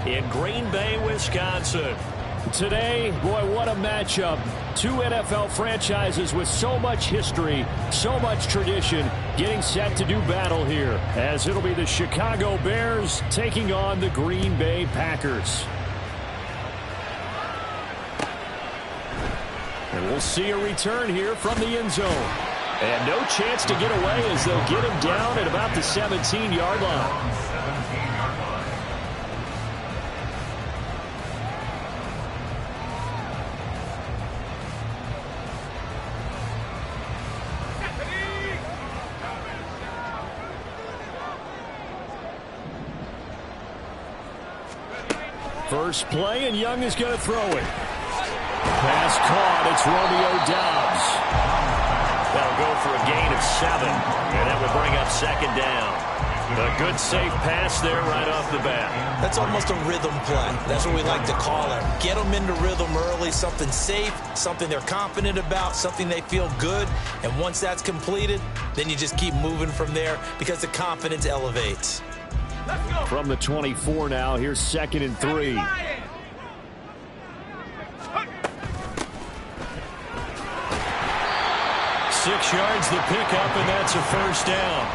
in Green Bay, Wisconsin. Today, boy, what a matchup. Two NFL franchises with so much history, so much tradition, getting set to do battle here, as it'll be the Chicago Bears taking on the Green Bay Packers. And we'll see a return here from the end zone. And no chance to get away as they'll get him down at about the 17-yard line. First play, and Young is going to throw it. Pass caught. It's Romeo Doubs. That'll go for a gain of 7, and that will bring up second down. A good, safe pass there right off the bat. That's almost a rhythm play. That's what we like to call it. Get them into rhythm early, something safe, something they're confident about, something they feel good. And once that's completed, then you just keep moving from there because the confidence elevates. From the 24 now, here's 2nd and 3. 6 yards the pickup, and that's a first down.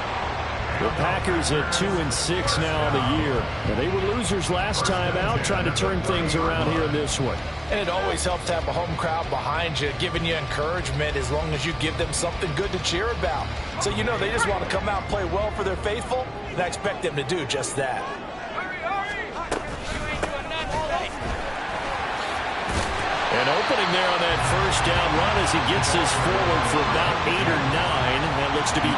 The Packers at 2-6 now on the year. Now, they were losers last time out, trying to turn things around here in this one. And it always helps to have a home crowd behind you, giving you encouragement as long as you give them something good to cheer about. So you know they just want to come out and play well for their faithful, and I expect them to do just that. An opening there on that first down run as he gets this forward for about 8 or 9. That looks to be 8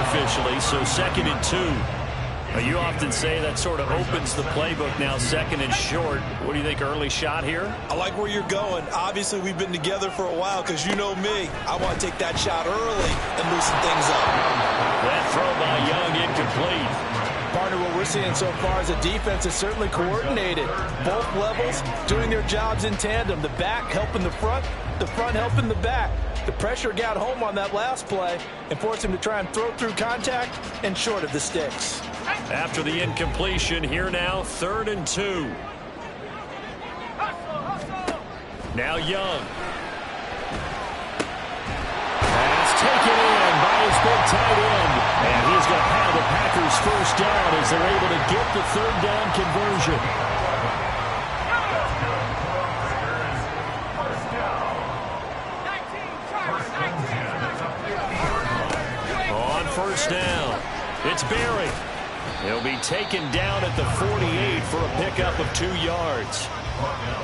officially, so 2nd and 2. You often say that sort of opens the playbook now, 2nd and short. What do you think, early shot here? I like where you're going. Obviously, we've been together for a while because you know me. I want to take that shot early and loosen things up. That throw by Young incomplete. Partner, what we're seeing so far is the defense is certainly coordinated. Both levels doing their jobs in tandem. The back helping the front helping the back. The pressure got home on that last play and forced him to try and throw through contact and short of the sticks. After the incompletion, here now, 3rd and 2. Now Young. Pass taken in by his big tight end. And he's going to have the Packers first down as they're able to get the 3rd down conversion. On first down, it's Berry. He'll be taken down at the 48 for a pickup of 2 yards.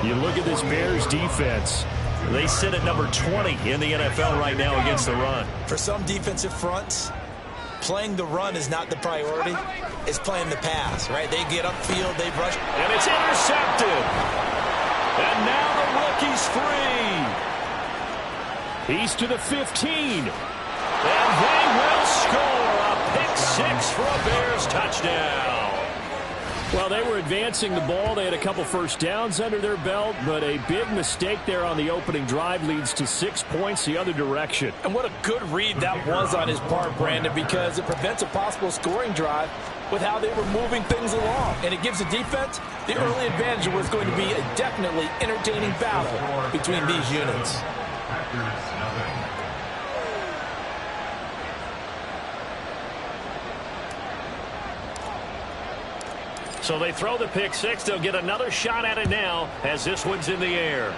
You look at this Bears defense. They sit at number 20 in the NFL right now against the run. For some defensive fronts, playing the run is not the priority. It's playing the pass, right? They get upfield, they rush. And it's intercepted. And now the rookie's free. He's to the 15. And they will score a pick 6 for a Bears touchdown. Well, they were advancing the ball. They had a couple first downs under their belt, but a big mistake there on the opening drive leads to 6 points the other direction. And what a good read that was on his part, Brandon, because it prevents a possible scoring drive with how they were moving things along. And it gives the defense the early advantage. Was going to be a definitely entertaining battle between these units. So they throw the pick 6. They'll get another shot at it now as this one's in the air.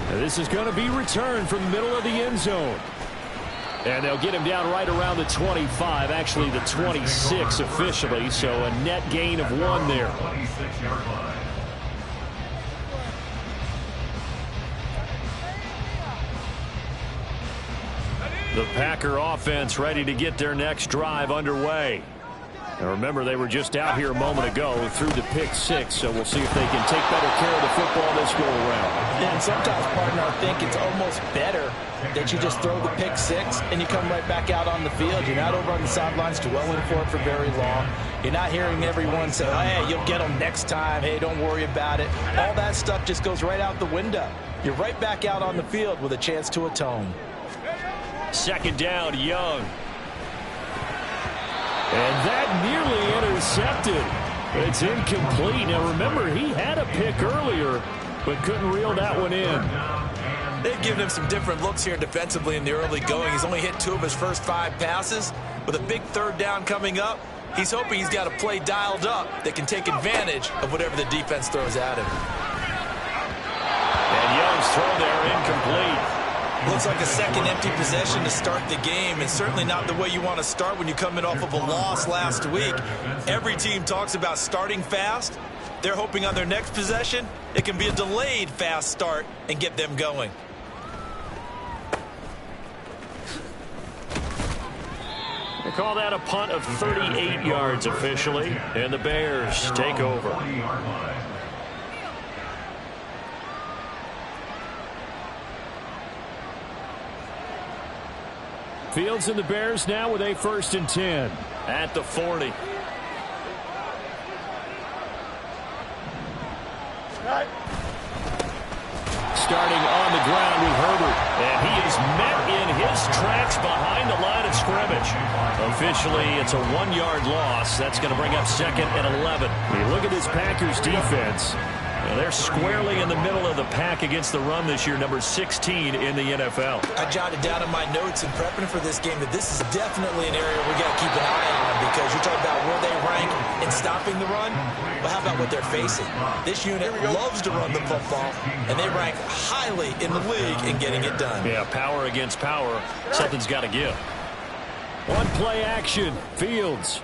Now this is going to be returned from the middle of the end zone. And they'll get him down right around the 25, actually the 26 officially, so a net gain of 1 there. The Packer offense ready to get their next drive underway. Now remember, they were just out here a moment ago through the pick 6, so we'll see if they can take better care of the football this go around. And sometimes, partner, I think it's almost better that you just throw the pick 6 and you come right back out on the field. You're not over on the sidelines dwelling for it for very long. You're not hearing everyone say, oh, hey, you'll get them next time. Hey, don't worry about it. All that stuff just goes right out the window. You're right back out on the field with a chance to atone. 2nd down, Young. And that nearly intercepted. It's incomplete. Now remember, he had a pick earlier, but couldn't reel that one in. They've given him some different looks here defensively in the early going. He's only hit 2 of his first 5 passes. With a big 3rd down coming up, he's hoping he's got a play dialed up that can take advantage of whatever the defense throws at him. And Young's throw there incomplete. Looks like a second empty possession to start the game, and certainly not the way you want to start when you come in off of a loss last week. Every team talks about starting fast. They're hoping on their next possession, it can be a delayed fast start and get them going. They call that a punt of 38 yards officially, and the Bears take over. Fields and the Bears now with a 1st and 10. At the 40. Starting on the ground with Herbert. And he is met in his tracks behind the line of scrimmage. Officially, it's a 1-yard loss. That's going to bring up 2nd and 11. You look at this Packers defense. Well, they're squarely in the middle of the pack against the run this year, number 16 in the NFL. I jotted down in my notes in prepping for this game that this is definitely an area we got to keep an eye on, because you're talking about where they rank in stopping the run. But how about what they're facing? This unit loves to run the football, and they rank highly in the league in getting it done. Yeah, power against power. Something's got to give. One play action. Fields.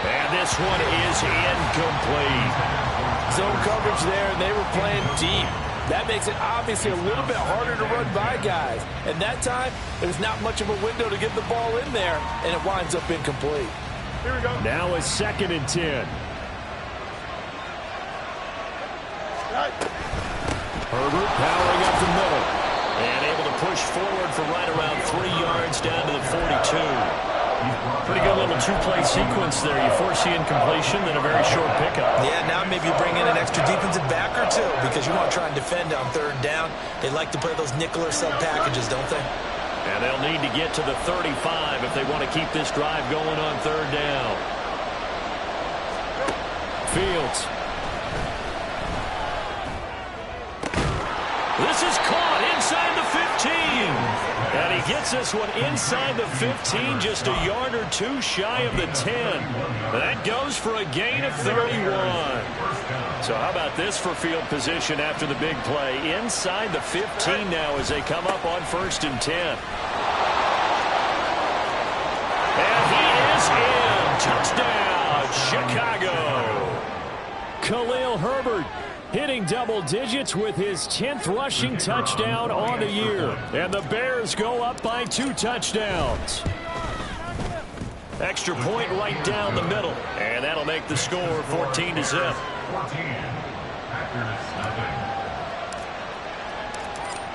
And this one is incomplete. Zone coverage there, and they were playing deep. That makes it obviously a little bit harder to run by guys. And that time, there's not much of a window to get the ball in there, and it winds up incomplete. Here we go. Now a 2nd and 10. Herbert powering up the middle. And able to push forward for right around 3 yards down to the 42. Pretty good little 2-play sequence there. You force the incompletion, then a very short pickup. Yeah, now maybe you bring in an extra defensive back or 2, because you want to try and defend on 3rd down. They like to play those nickel or sub packages, don't they? And they'll need to get to the 35 if they want to keep this drive going on 3rd down. Fields. This is caught inside the 15. And he gets this one inside the 15, just a yard or 2 shy of the 10. That goes for a gain of 31. So how about this for field position after the big play? Inside the 15 now as they come up on 1st and 10. And he is in. Touchdown, Chicago. Khalil Herbert hitting double digits with his 10th rushing touchdown on the year. And the Bears go up by 2 touchdowns. Extra point right down the middle. And that'll make the score 14-0.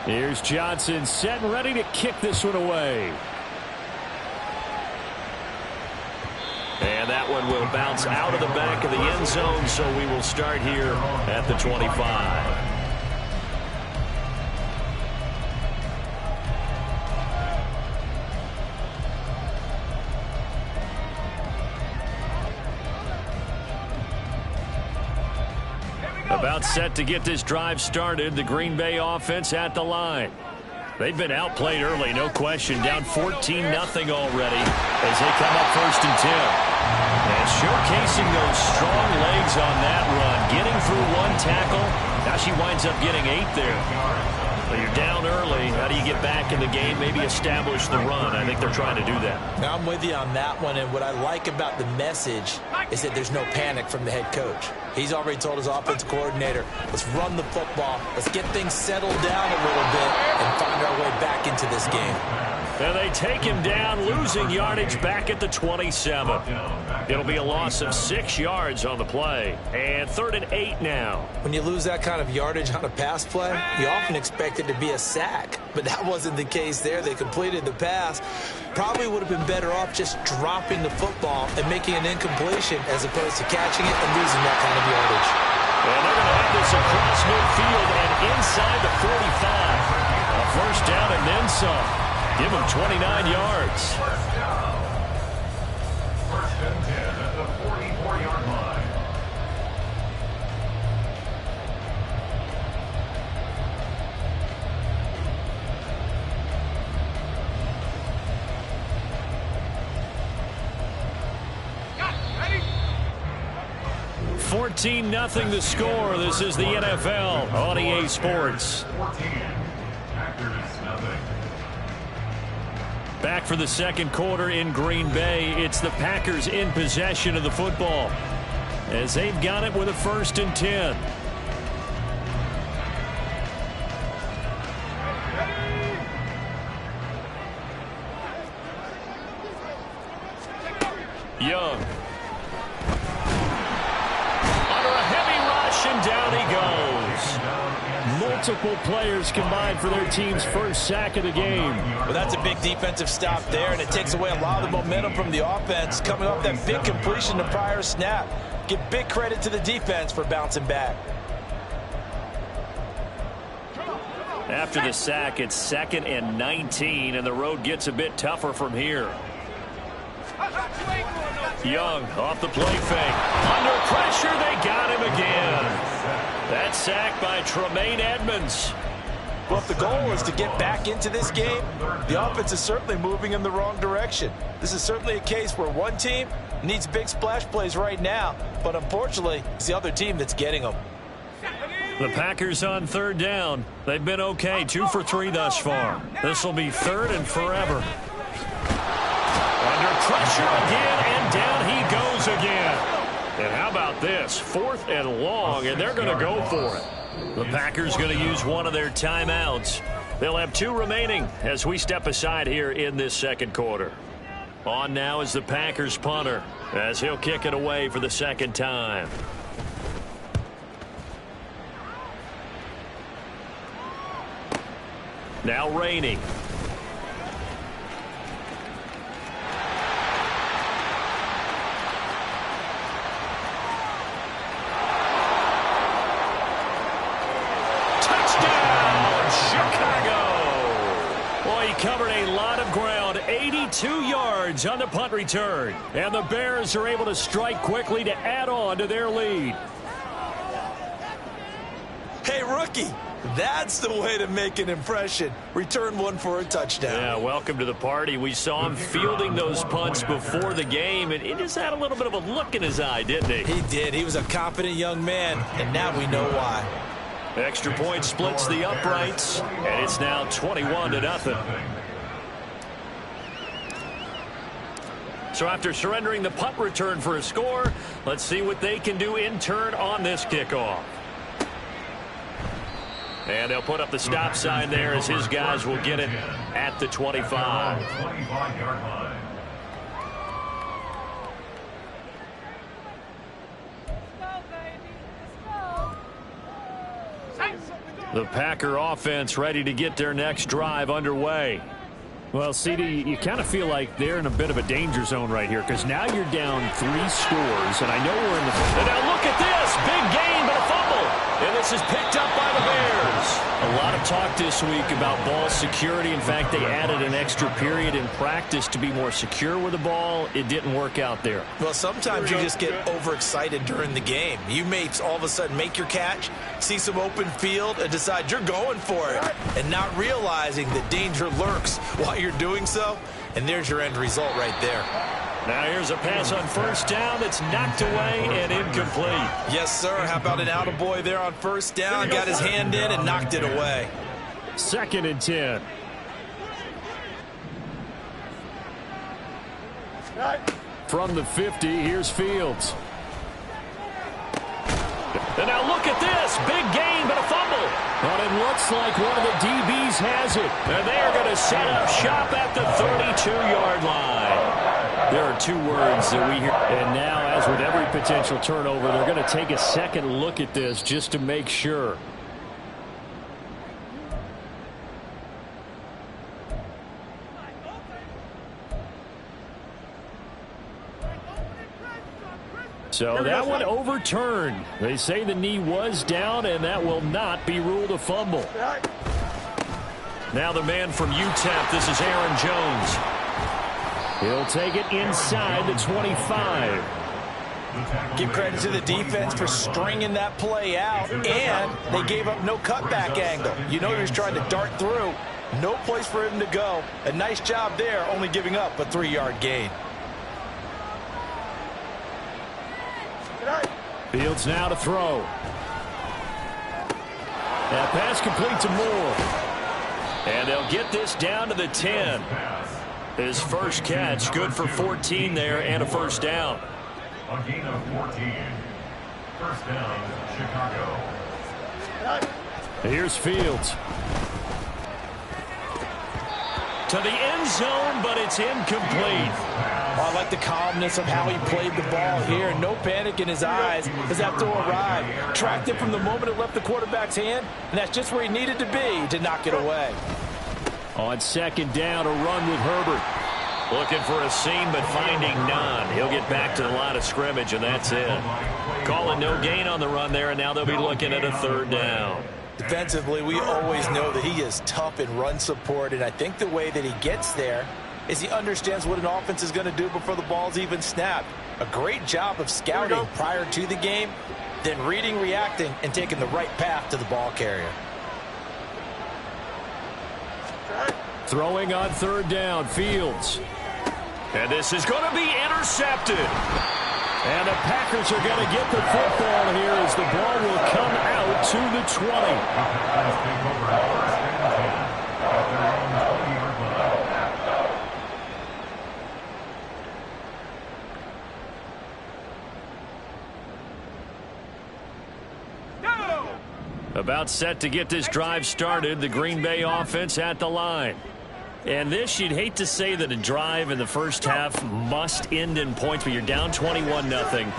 Here's Johnson set and ready to kick this one away. And that one will bounce out of the back of the end zone, so we will start here at the 25. About set to get this drive started, the Green Bay offense at the line. They've been outplayed early, no question. Down 14-0 already as they come up 1st and 10. And showcasing those strong legs on that run. Getting through 1 tackle. Now she winds up getting 8 there. But you're down early. How do you get back in the game? Maybe establish the run. I think they're trying to do that. Now I'm with you on that one. And what I like about the message is that there's no panic from the head coach. He's already told his offensive coordinator, let's run the football. Let's get things settled down a little bit and find our way back into this game. And they take him down, losing yardage back at the 27. It'll be a loss of 6 yards on the play. And 3rd and 8 now. When you lose that kind of yardage on a pass play, you often expect it to be a sack. But that wasn't the case there. They completed the pass. Probably would have been better off just dropping the football and making an incompletion as opposed to catching it and losing that kind of yardage. And they're going to have this across midfield and inside the 45. A 1st down and then some. Give them 29 yards. 14-0 the score. This is the NFL on EA Sports. Back for the second quarter in Green Bay. It's the Packers in possession of the football as they've got it with a 1st and 10. Young. Under a heavy rush, and down he goes. Multiple players combined for their team's first sack of the game. Well, that's a big defensive stop there, and it takes away a lot of the momentum from the offense coming off that big completion the prior snap. Give big credit to the defense for bouncing back. After the sack, it's 2nd and 19, and the road gets a bit tougher from here. Young off the play fake. Under pressure, they got him again. That sack by Tremaine Edmonds. Well, if the goal is to get back into this game, the offense is certainly moving in the wrong direction. This is certainly a case where one team needs big splash plays right now, but unfortunately, it's the other team that's getting them. The Packers on 3rd down. They've been okay, 2 for 3 thus far. This will be 3rd and forever. Under pressure again, and down he goes again. And how about this? 4th and long, and they're going to go for it. The Packers going to use one of their timeouts. They'll have 2 remaining as we step aside here in this second quarter. On now is the Packers punter as he'll kick it away for the 2nd time. Now Rainey. Covered a lot of ground, 82 yards on the punt return. And the Bears are able to strike quickly to add on to their lead. Hey, rookie, that's the way to make an impression. Return one for a touchdown. Yeah, welcome to the party. We saw him fielding those punts before the game, and he just had a little bit of a look in his eye, didn't he? He did. He was a confident young man, and now we know why. Extra point splits the uprights, and it's now 21-0. So after surrendering the punt return for a score, let's see what they can do in turn on this kickoff. And they'll put up the stop sign there as his guys will get it at the 25. The Packer offense ready to get their next drive underway. Well, CD, you kind of feel like they're in a bit of a danger zone right here because now you're down 3 scores, and I know we're in the... And now look at this! Big gain, but a fumble! And this is picked up by the Bears. A lot of talk this week about ball security. In fact, they added an extra period in practice to be more secure with the ball. It didn't work out there. Well, sometimes you just get overexcited during the game. You may all of a sudden make your catch, see some open field, and decide you're going for it, and not realizing that danger lurks while you're doing so, and there's your end result right there. Now here's a pass on 1st down that's knocked away and incomplete. Yes, sir. How about an attaboy there on 1st down? Got his hand in and knocked it away. 2nd and 10. From the 50, here's Fields. And now look at this. Big gain, but a fumble. But it looks like one of the DBs has it. And they are going to set up shop at the 32-yard line. There are 2 words that we hear. And now, as with every potential turnover, they're going to take a second look at this just to make sure. So that one overturned. They say the knee was down, and that will not be ruled a fumble. Now the man from UTEP, this is Aaron Jones. He'll take it inside the 25. Give credit to the defense for stringing that play out, and they gave up no cutback angle. You know he was trying to dart through. No place for him to go. A nice job there, only giving up a 3-yard gain. Fields now to throw. That pass complete to Moore. And they'll get this down to the 10. His first catch, good for 14 there and a first down. A gain of 14. First down, Chicago. Here's Fields. To the end zone, but it's incomplete. I like the calmness of how he played the ball here. No panic in his eyes as that throw arrived. Tracked it from the moment it left the quarterback's hand, and that's just where he needed to be to knock it away. On second down, a run with Herbert. Looking for a seam, but finding none. He'll get back to the line of scrimmage, and that's it. Calling no gain on the run there, and now they'll be looking at a third down. Defensively, we always know that he is tough in run support, and I think the way that he gets there is he understands what an offense is going to do before the ball's even snapped. A great job of scouting prior to the game, then reading, reacting, and taking the right path to the ball carrier. Throwing on third down, Fields. And this is going to be intercepted. And the Packers are going to get the football here as the ball will come out to the 20. About set to get this drive started, the Green Bay offense at the line. And this, you'd hate to say that a drive in the first half must end in points, but you're down 21-0. They're going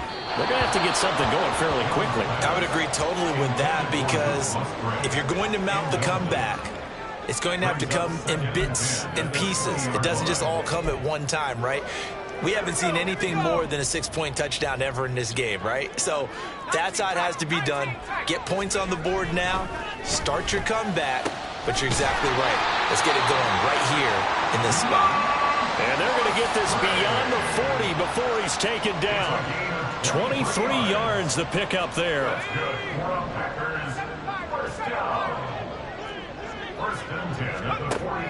to have to get something going fairly quickly. I would agree totally with that, because if you're going to mount the comeback, it's going to have to come in bits and pieces. It doesn't just all come at one time, right? We haven't seen anything more than a 6-point touchdown ever in this game, right? So that's how it has to be done. Get points on the board now, start your comeback, but you're exactly right. Let's get it going right here in this spot. And they're going to get this beyond the 40 before he's taken down. 23 yards the pickup there.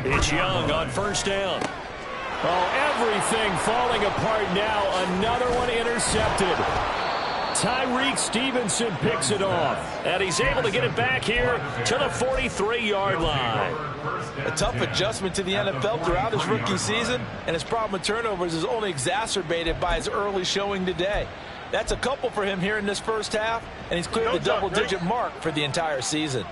It's Young on first down. Oh, everything falling apart now. Another one intercepted. Tyreek Stevenson picks it off. And he's able to get it back here to the 43-yard line. A tough adjustment to the NFL throughout his rookie season, and his problem with turnovers is only exacerbated by his early showing today. That's a couple for him here in this first half, and he's cleared the double-digit mark for the entire season.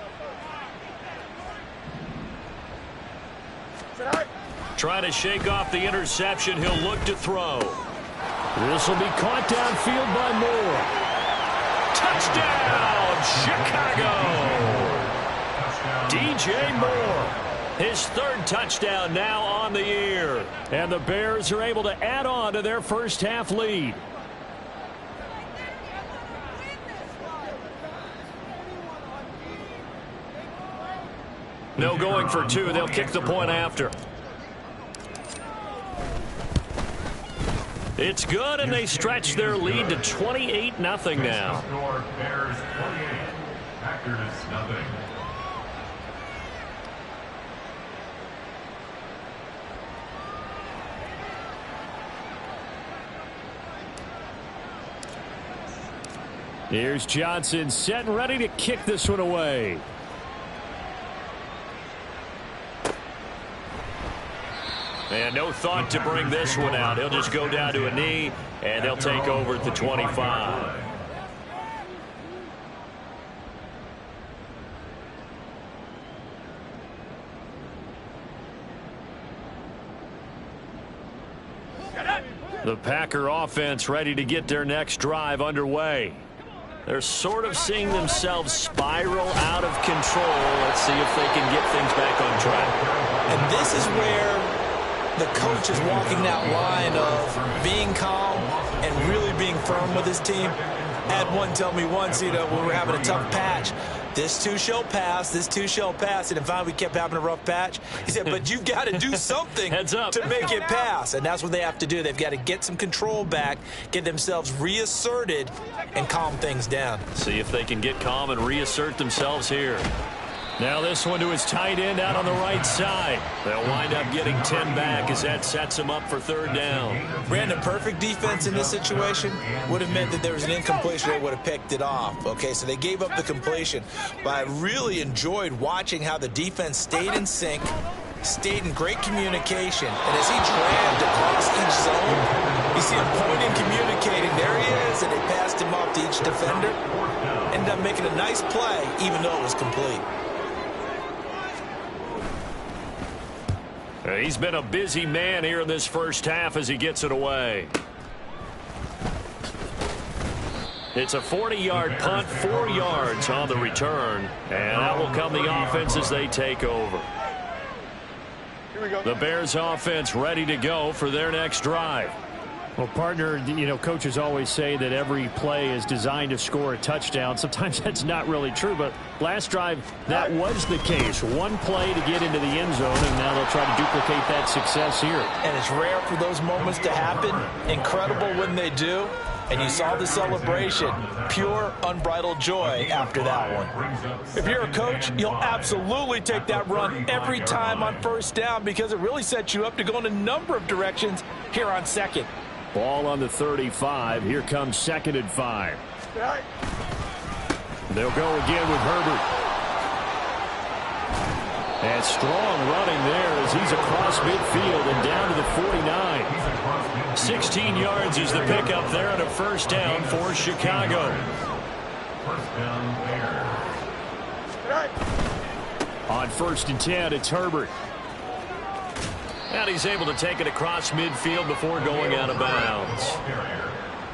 Trying to shake off the interception. He'll look to throw. This will be caught downfield by Moore. Touchdown, Chicago! DJ Moore, his third touchdown now on the year. And the Bears are able to add on to their first half lead. No going for two. They'll kick the point after. It's good, and they stretch their lead to 28-0 now. Bears 28, Packers 0. Here's Johnson set and ready to kick this one away. And no thought to bring this one out. He'll just go down to a knee, and they'll take over at the 25. The Packer offense ready to get their next drive underway. They're sort of seeing themselves spiral out of control. Let's see if they can get things back on track. And this is where the coach is walking that line of being calm and really being firm with his team. I had one tell me once, when we were having a tough patch, this too shall pass, this too shall pass. And finally we kept having a rough patch. He said, but you've got to do something to make it pass. And that's what they have to do. They've got to get some control back, get themselves reasserted, and calm things down. See if they can get calm and reassert themselves here. Now this one to his tight end out on the right side. They'll wind up getting 10 back as that sets him up for third down. Brandon, perfect defense in this situation would have meant that there was an incompletion. They would have picked it off. Okay, so they gave up the completion. But I really enjoyed watching how the defense stayed in sync, stayed in great communication. And as he dragged across each zone, you see him pointing, communicating. There he is, and they passed him off to each defender. Ended up making a nice play, even though it was complete. He's been a busy man here in this first half as he gets it away. It's a 40-yard punt, 4 yards on the return. And out will come the offense as they take over. The Bears offense ready to go for their next drive. Well, partner, you know, coaches always say that every play is designed to score a touchdown. Sometimes that's not really true, but last drive, that was the case. One play to get into the end zone, and now they'll try to duplicate that success here. And it's rare for those moments to happen. Incredible when they do. And you saw the celebration. Pure, unbridled joy after that one. If you're a coach, you'll absolutely take that run every time on first down because it really sets you up to go in a number of directions here on second. Ball on the 35. Here comes 2nd and 5. They'll go again with Herbert. And strong running there as he's across midfield and down to the 49. 16 yards is the pickup there and a first down for Chicago. On 1st and 10, it's Herbert. And he's able to take it across midfield before going out of bounds.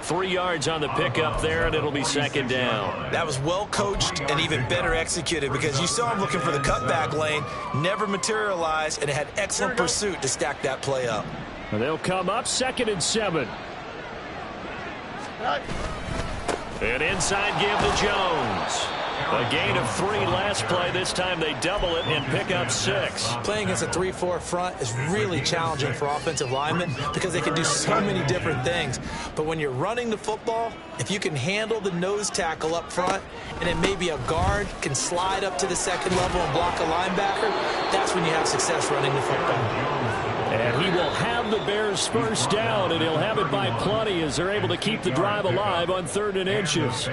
3 yards on the pickup there, and it'll be 2nd down. That was well coached and even better executed because you saw him looking for the cutback lane, never materialized, and it had excellent pursuit to stack that play up. And they'll come up 2nd and 7. And inside give to Jones. A gain of 3 last play. This time they double it and pick up 6. Playing against a 3-4 front is really challenging for offensive linemen because they can do so many different things. But when you're running the football, if you can handle the nose tackle up front and then maybe a guard can slide up to the 2nd level and block a linebacker, that's when you have success running the football. And he will have the Bears first down, and he'll have it by plenty as they're able to keep the drive alive on 3rd and inches.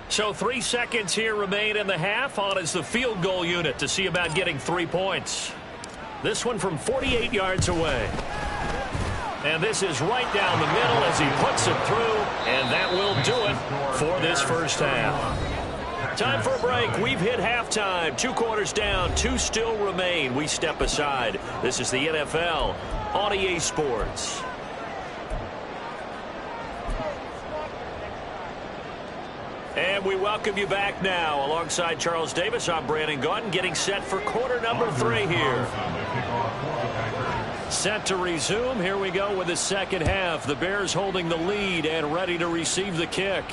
So 3 seconds here remain in the half. On is the field goal unit to see about getting 3 points. This one from 48 yards away. And this is right down the middle as he puts it through, and that will do it for this first half. Time for a break. We've hit halftime. 2 quarters down, 2 still remain. We step aside. This is the NFL on EA Sports. And we welcome you back now. Alongside Charles Davis, I'm Brandon Gaudin, getting set for quarter number 3 here. Set to resume. Here we go with the second half. The Bears holding the lead and ready to receive the kick.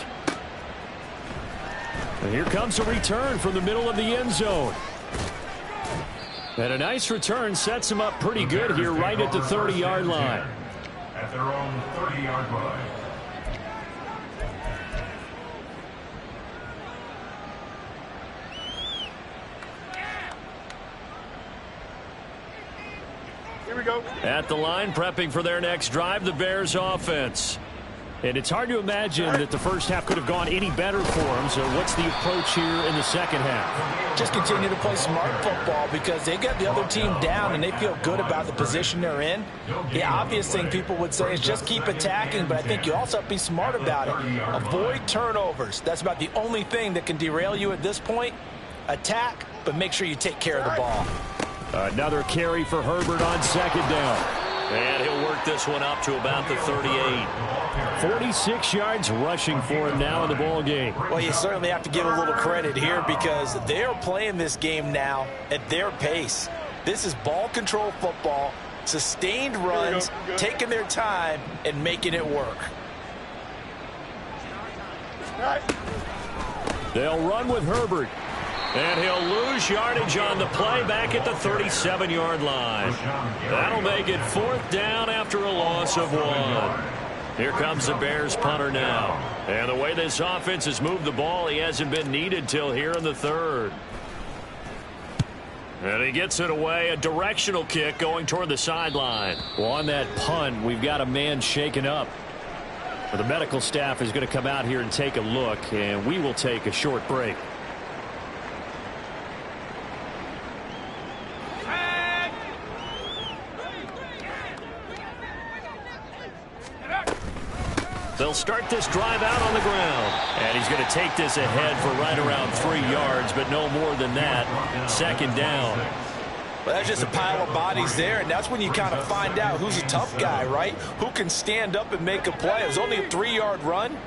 And here comes a return from the middle of the end zone. And a nice return sets him up pretty good here right at the 30-yard line. At their own 30-yard line. Here we go. At the line, prepping for their next drive, the Bears offense. And it's hard to imagine that the first half could have gone any better for them. So what's the approach here in the second half? Just continue to play smart football because they got the other team down and they feel good about the position they're in. The obvious thing people would say is just keep attacking, but I think you also have to be smart about it. Avoid turnovers. That's about the only thing that can derail you at this point. Attack, but make sure you take care of the ball. Another carry for Herbert on second down. And he'll work this one up to about the 38. 46 yards rushing for him now in the ball game. Well, you certainly have to give a little credit here because they're playing this game now at their pace. This is ball control football, sustained runs, taking their time, and making it work. They'll run with Herbert. And he'll lose yardage on the play back at the 37-yard line. That'll make it 4th down after a loss of 1. Here comes the Bears punter now. And the way this offense has moved the ball, he hasn't been needed till here in the third. And he gets it away, a directional kick going toward the sideline. Well, on that punt, we've got a man shaken up. Well, the medical staff is going to come out here and take a look, and we will take a short break. They'll start this drive out on the ground. And he's going to take this ahead for right around 3 yards, but no more than that. Second down. Well, that's just a pile of bodies there, and that's when you kind of find out who's a tough guy, right? Who can stand up and make a play. It was only a 3-yard run,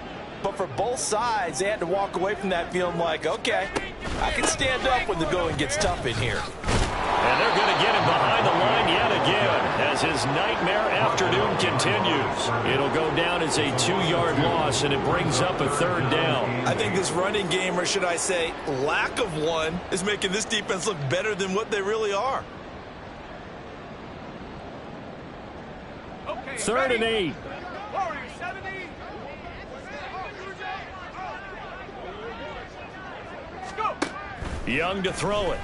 but for both sides, they had to walk away from that feeling like, okay, I can stand up when the going gets tough in here. And they're going to get him behind the line yet again as his nightmare afternoon continues. It'll go down as a 2-yard loss, and it brings up a third down. I think this running game, or should I say lack of one, is making this defense look better than what they really are. Okay, 3rd and 8. Warriors 70. Go. Young to throw it.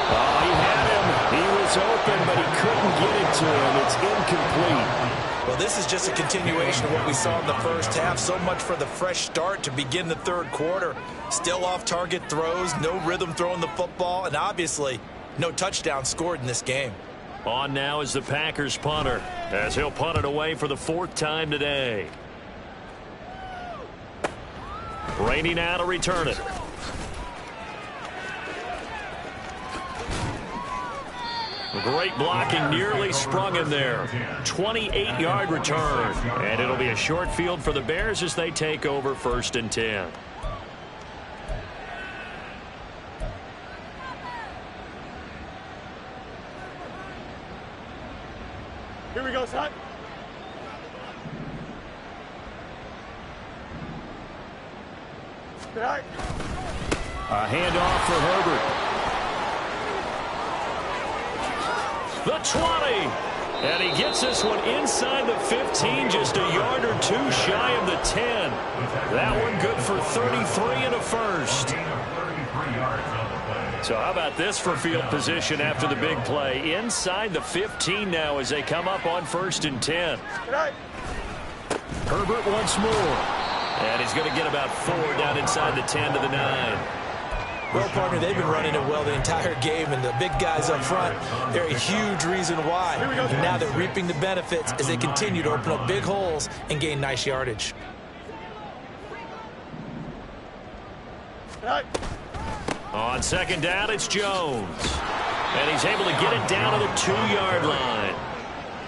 Oh, he had him. He was open, but he couldn't get it to him. It's incomplete. Well, this is just a continuation of what we saw in the first half. So much for the fresh start to begin the third quarter. Still off-target throws, no rhythm throwing the football, and obviously no touchdown scored in this game. On now is the Packers punter, as he'll punt it away for the 4th time today. Rainey now to return it. Great blocking, nearly sprung him there. 28-yard return. And it'll be a short field for the Bears as they take over 1st and 10. Here we go, son. A handoff for Herbert. The 20. And he gets this one inside the 15, just a yard or 2 shy of the 10. That one good for 33 and a first. So how about this for field position after the big play? Inside the 15 now as they come up on 1st and 10. Herbert once more. And he's going to get about 4 down inside the 10 to the 9. Well, partner, they've been running it well the entire game, and the big guys up front, they're a huge reason why. And now they're reaping the benefits as they continue to open up big holes and gain nice yardage. On 2nd down, it's Jones. And he's able to get it down to the 2-yard line.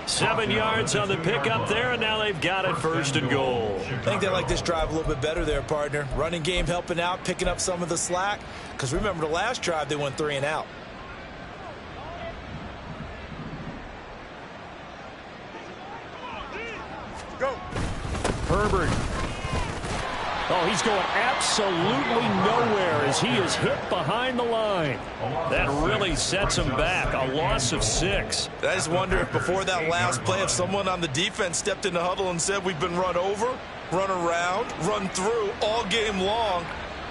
7 yards on the pickup there, and now they've got it 1st and goal. I think they like this drive a little bit better there, partner. Running game helping out, picking up some of the slack. Because remember, the last drive, they went 3 and out. Go. Herbert. Oh, he's going absolutely nowhere as he is hit behind the line. That really sets him back. A loss of 6. I just wonder if before that last play, if someone on the defense stepped in the huddle and said, we've been run over, run around, run through all game long.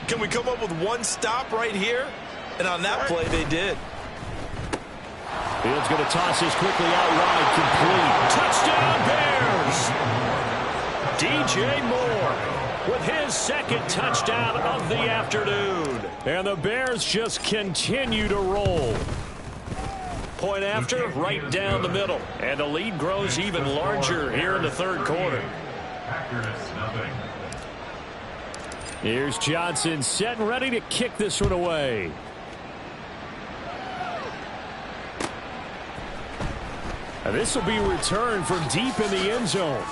Can we come up with one stop right here? And on that play, they did. Fields going to toss this quickly out wide, complete. Touchdown, Bears! DJ Moore with his 2nd touchdown of the afternoon. And the Bears just continue to roll. Point after, right down the middle. And the lead grows even larger here in the 3rd quarter. Here's Johnson set and ready to kick this one away. And this will be returned from deep in the end zone.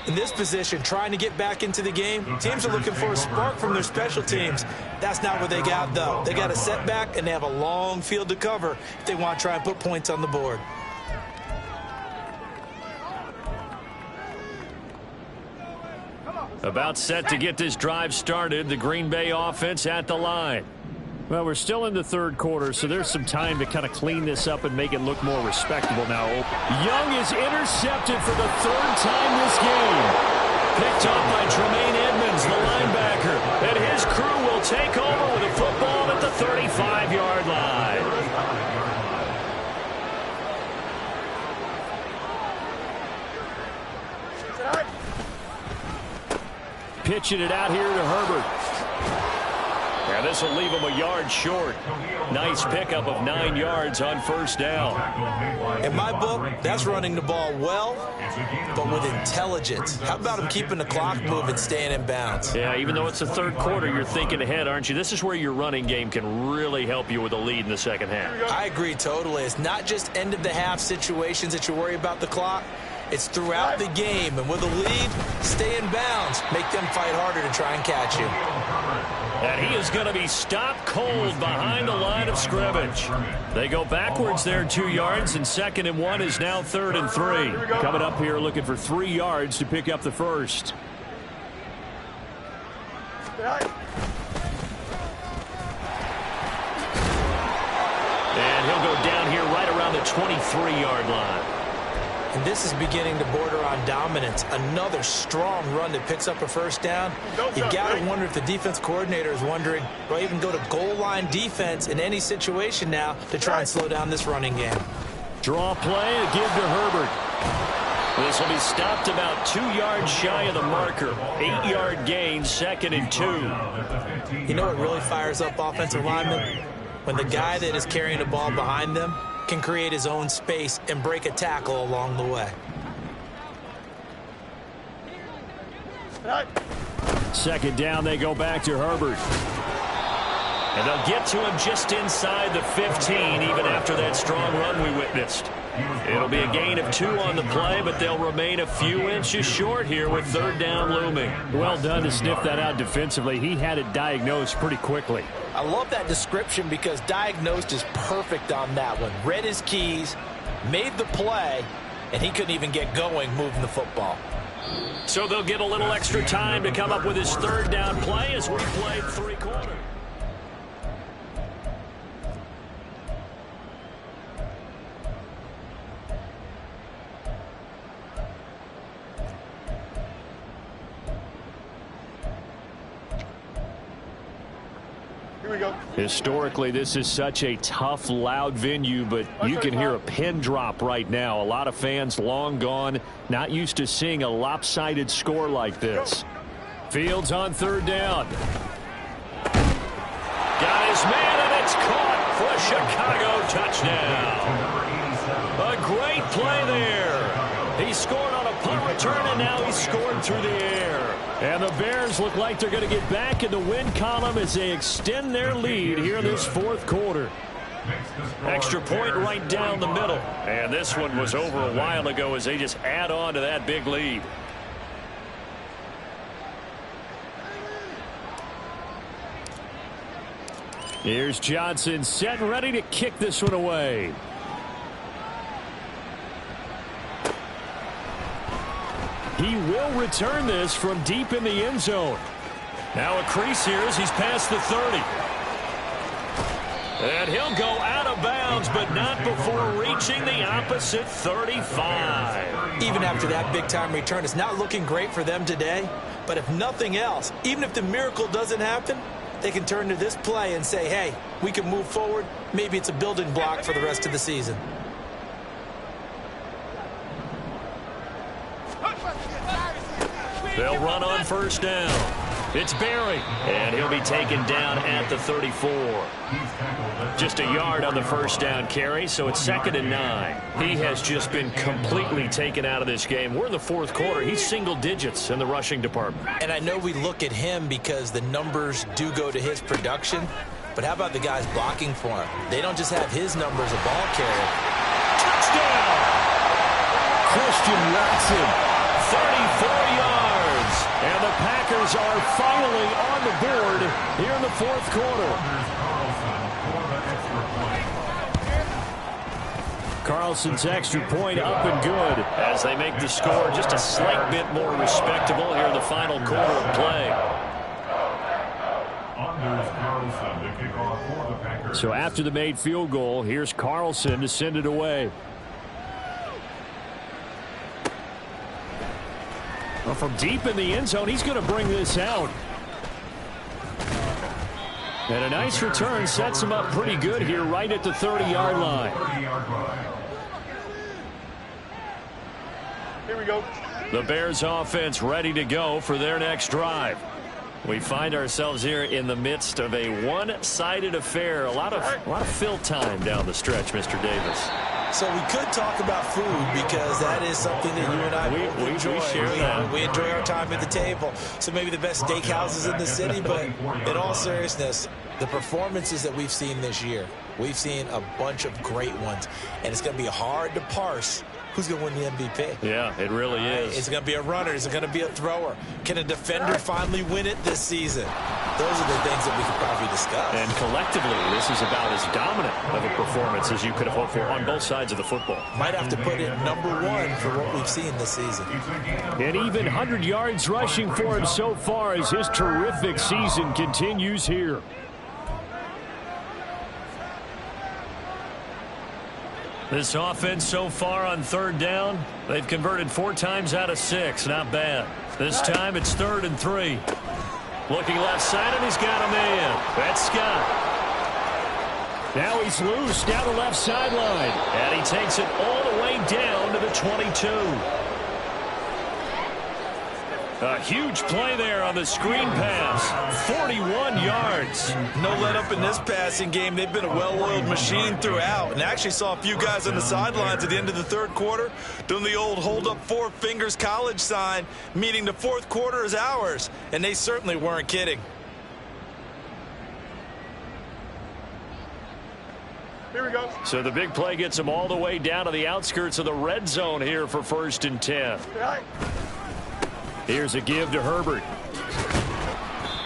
In this position, trying to get back into the game, teams are looking for a spark from their special teams. That's not what they got, though. They got a setback, and they have a long field to cover if they want to try and put points on the board. About set to get this drive started, the Green Bay offense at the line. Well, we're still in the third quarter, so there's some time to kind of clean this up and make it look more respectable now. Young is intercepted for the third time this game. Picked up by Tremaine Edmonds, the linebacker. And his crew will take over with a football at the 35-yard line. Pitching it out here to Herbert. And this will leave him a yard short. Nice pickup of 9 yards on first down. In my book, that's running the ball well, but with intelligence. How about him keeping the clock moving, staying in bounds? Yeah, even though it's the third quarter, you're thinking ahead, aren't you? This is where your running game can really help you with a lead in the second half. I agree totally. It's not just end-of-the-half situations that you worry about the clock. It's throughout the game. And with a lead, stay in bounds. Make them fight harder to try and catch you. And he is going to be stopped cold behind the line of scrimmage. They go backwards there 2 yards, and 2nd and 1 is now 3rd and 3. Coming up here looking for 3 yards to pick up the first. And he'll go down here right around the 23-yard line. And this is beginning to border on dominance. Another strong run that picks up a first down. You got to wonder if the defense coordinator is wondering, do I even go to goal line defense in any situation now to try and slow down this running game? Draw play and give to Herbert. This will be stopped about 2 yards shy of the marker. 8-yard gain, 2nd and 2. You know what really fires up offensive linemen? When the guy that is carrying the ball behind them can create his own space and break a tackle along the way. 2nd down, they go back to Herbert. And they'll get to him just inside the 15, even after that strong run we witnessed. It'll be a gain of 2 on the play, but they'll remain a few inches short here with 3rd down looming. Well done to sniff that out defensively. He had it diagnosed pretty quickly. I love that description because diagnosed is perfect on that one. Read his keys, made the play, and he couldn't even get going moving the football. So they'll get a little extra time to come up with his 3rd down play as we play 3 quarters. Historically, this is such a tough, loud venue, but you can hear a pin drop right now. A lot of fans long gone, not used to seeing a lopsided score like this. Fields on 3rd down. Got his man, and it's caught for a Chicago touchdown. A great play there. He scored on a punt return, and now he's scored through the air. And the Bears look like they're going to get back in the win column as they extend their lead here in this 4th quarter. Extra point right down the middle. And this one was over a while ago as they just add on to that big lead. Here's Johnson set and ready to kick this one away. He will return this from deep in the end zone. Now a crease here as he's past the 30. And he'll go out of bounds, but not before reaching the opposite 35. Even after that big-time return, it's not looking great for them today. But if nothing else, even if the miracle doesn't happen, they can turn to this play and say, hey, we can move forward. Maybe it's a building block for the rest of the season. They'll run on 1st down. It's Berry, and he'll be taken down at the 34. Just a yard on the 1st down carry, so it's 2nd and 9. He has just been completely taken out of this game. We're in the 4th quarter. He's single digits in the rushing department. And I know we look at him because the numbers do go to his production, but how about the guys blocking for him? They don't just have his numbers, a ball carrier. Touchdown! Christian Watson. 34 yards, and the Packers are finally on the board here in the 4th quarter. Carlson's extra point up and good as they make the score just a slight bit more respectable here in the final quarter of play. Carlson to kick off for the Packers. So after the made field goal, here's Carlson to send it away. Well, from deep in the end zone, he's going to bring this out. And a nice return sets him up pretty good here right at the 30-yard line. 30-yard line. Here we go. The Bears offense ready to go for their next drive. We find ourselves here in the midst of a one-sided affair. A lot of fill time down the stretch, Mr. Davis. So we could talk about food because that is something that you and I we enjoy. share that. We enjoy our time at the table. So maybe the best steakhouses in the city, but in all seriousness, the performances that we've seen this year, we've seen a bunch of great ones, and it's going to be hard to parse who's going to win the MVP. Yeah, it really is. Is it going to be a runner? Is it going to be a thrower? Can a defender finally win it this season? Those are the things that we could probably discuss. And collectively, this is about as dominant of a performance as you could have hoped for on both sides of the football. Might have to put it #1 for what we've seen this season. And even 100 yards rushing for him so far as his terrific season continues here. This offense so far on third down, they've converted 4 times out of 6. Not bad. This time it's 3rd and 3. Looking left side, and he's got a man. That's Scott. Now he's loose down the left sideline. And he takes it all the way down to the 22. A huge play there on the screen pass. 41 yards. No let up in this passing game. They've been a well-oiled machine throughout. And actually saw a few guys on the sidelines at the end of the third quarter doing the old hold up 4 fingers college sign, meaning the fourth quarter is ours. And they certainly weren't kidding. Here we go. So the big play gets him all the way down to the outskirts of the red zone here for 1st and 10. Right. Here's a give to Herbert.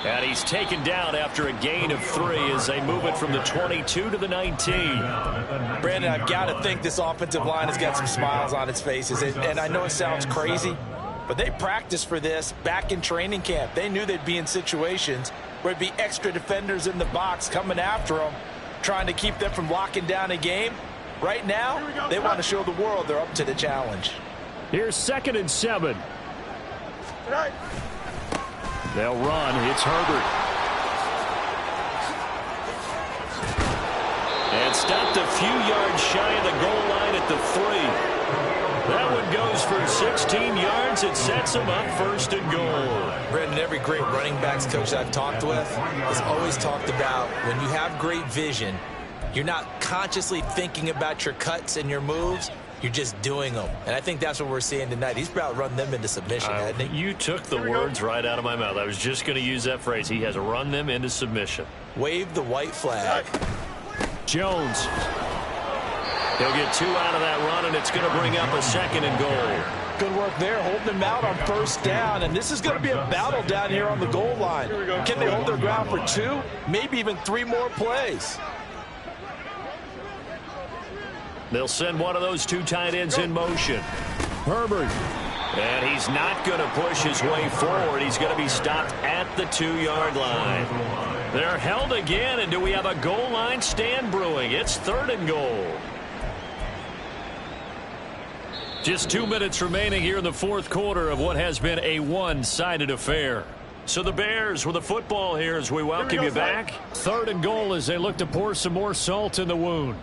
And he's taken down after a gain of 3 as they move it from the 22 to the 19. Brandon, I've got to think this offensive line has got some smiles on its faces. And I know it sounds crazy, but they practiced for this back in training camp. They knew they'd be in situations where there'd be extra defenders in the box coming after them, trying to keep them from locking down a game. Right now, they want to show the world they're up to the challenge. Here's 2nd and 7. Right. They'll run. It's Herbert. And stopped a few yards shy of the goal line at the 3. That one goes for 16 yards. It sets him up 1st and goal. Brandon, every great running backs coach I've talked with has always talked about when you have great vision, you're not consciously thinking about your cuts and your moves. You're just doing them. And I think that's what we're seeing tonight. He's about run them into submission, hasn't he? You took the words right out of my mouth. I was just going to use that phrase. He has run them into submission. Wave the white flag. Jones. He'll get 2 out of that run, and it's going to bring up a 2nd and goal. Good work there, holding them out on 1st down. And this is going to be a battle down here on the goal line. Can they hold their ground for 2, maybe even 3 more plays? They'll send one of those 2 tight ends in motion. Herbert. And he's not going to push his way forward. He's going to be stopped at the 2-yard line. They're held again, and do we have a goal line stand brewing? It's 3rd and goal. Just 2 minutes remaining here in the 4th quarter of what has been a one-sided affair. So the Bears with the football here as we welcome you back. 3rd and goal as they look to pour some more salt in the wound.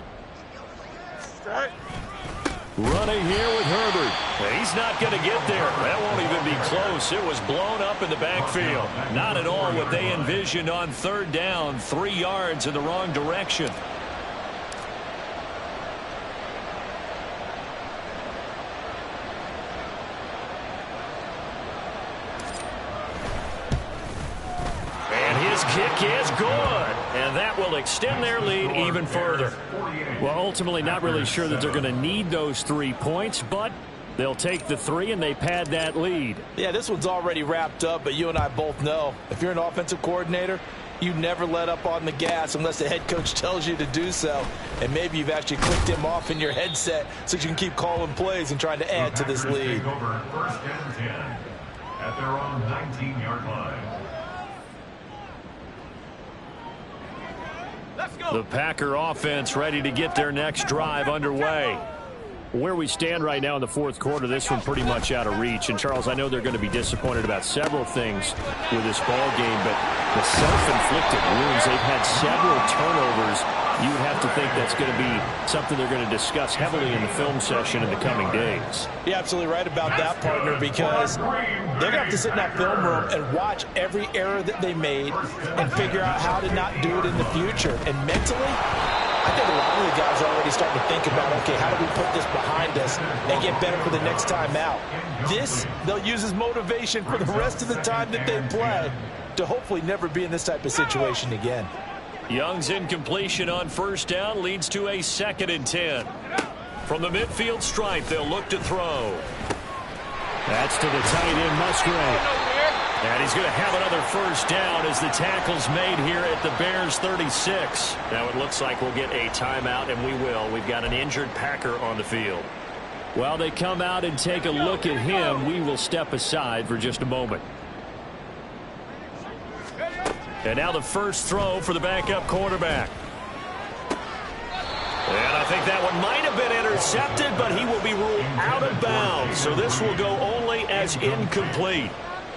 Right. Running here with Herbert. And he's not going to get there. That won't even be close. It was blown up in the backfield. Not at all what they envisioned on 3rd down. 3 yards in the wrong direction. And his kick is good. And that will extend their lead even further. Well, ultimately not really sure that they're going to need those 3 points, but they'll take the 3 and they pad that lead. Yeah, this one's already wrapped up, but you and I both know if you're an offensive coordinator, you never let up on the gas unless the head coach tells you to do so. And maybe you've actually clicked him off in your headset so you can keep calling plays and trying to add to this lead. Over 1st and 10 at their own 19-yard line. The Packer offense ready to get their next drive underway. Where we stand right now in the fourth quarter, this one pretty much out of reach. And, Charles, I know they're going to be disappointed about several things with this ball game, but the self-inflicted wounds, they've had several turnovers. You would have to think that's going to be something they're going to discuss heavily in the film session in the coming days. You're absolutely right about that, partner, because they're going to have to sit in that film room and watch every error that they made and figure out how to not do it in the future. And mentally, I think a lot of the guys are already starting to think about, okay, how do we put this behind us and get better for the next time out? This, they'll use as motivation for the rest of the time that they play to hopefully never be in this type of situation again. Young's incompletion on first down leads to a 2nd and 10. From the midfield stripe, they'll look to throw. That's to the tight end, Musgrave. And he's going to have another first down as the tackle's made here at the Bears 36. Now it looks like we'll get a timeout, and we will. We've got an injured Packer on the field. While they come out and take a look at him, we will step aside for just a moment. And now the first throw for the backup quarterback. And I think that one might have been intercepted, but he will be ruled out of bounds. So this will go only as incomplete.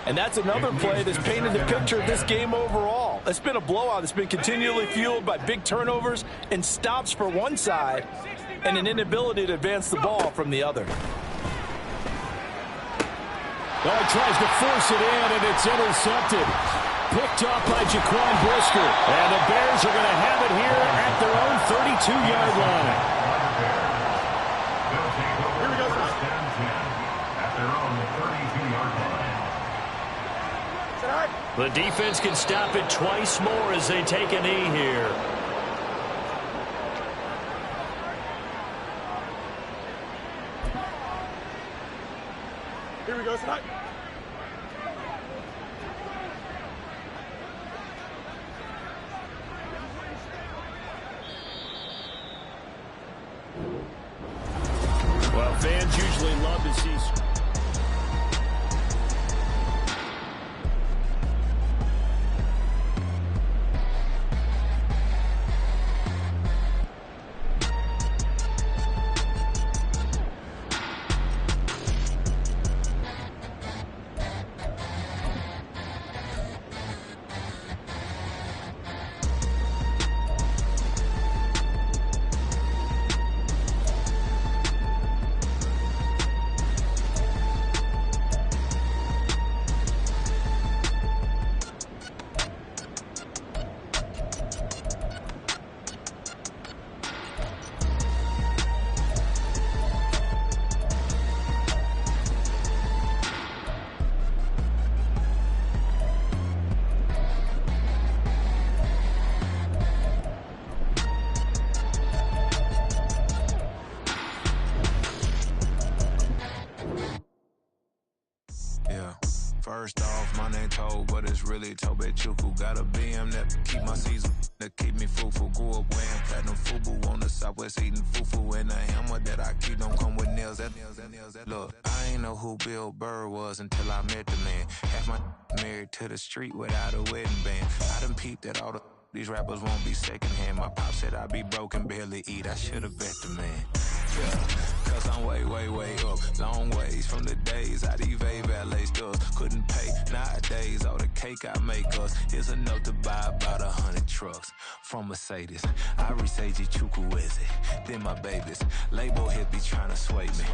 And that's another play that's painted the picture of this game overall. It's been a blowout. It's been continually fueled by big turnovers and stops for one side and an inability to advance the ball from the other. Well, he tries to force it in, and it's intercepted. Picked off by Jaquan Brisker. And the Bears are going to have it here at their own 32-yard line. Here we go. At their own 32-yard line. The defense can stop it twice more as they take a knee here. Here we go tonight. Well, fans usually love to see... First off, my name Toad, but it's really Tobe Chuku. Got a BM that keep my season, that keep me fruitful. Grew up wearing platinum FUBU on the Southwest, eating fufu. And a hammer that I keep don't come with nails. Look, I ain't know who Bill Burr was until I met the man. Half my married to the street without a wedding band. I done peeped at all the these rappers won't be secondhand. My pop said I be broken, barely eat. I should've bet the man. Yeah, cause I'm way up. Long ways from the days I evade valet stores. Couldn't pay nowadays. All the cake I make us is enough to buy about 100 trucks from Mercedes. I resage Chukwueze, then my babies. Label hit be trying to sway me.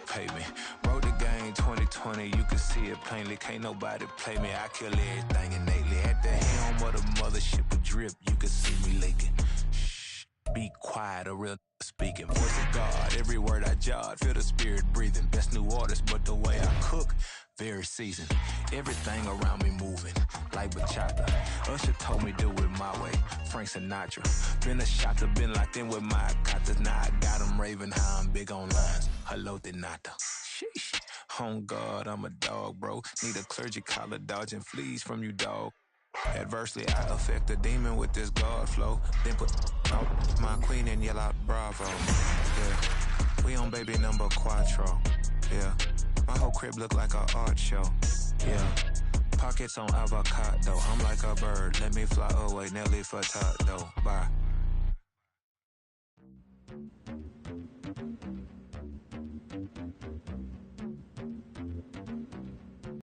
Pay me. Wrote the game 2020, you can see it plainly. Can't nobody play me. I kill everything innately. At the helm of the mothership with drip, you can see me leaking. Shh, be quiet, a real speaking. Voice of God, every word I jot. Feel the spirit breathing. Best new artist, but the way I cook, very seasoned. Everything around me moving, like bachata. Usher told me do it my way. Frank Sinatra. Been a shotter, been locked in with my katas. Now I got them raving how I'm big on lines. Hello, Denata. Sheesh. On God, I'm a dog, bro. Need a clergy collar, dodging fleas from you, dog. Adversely, I affect the demon with this God flow. Then put out my queen and yell out bravo. Yeah, we on baby number quattro. Yeah, my whole crib look like a art show. Yeah, pockets on avocado. I'm like a bird, let me fly away, Nelly Furtado. Bye.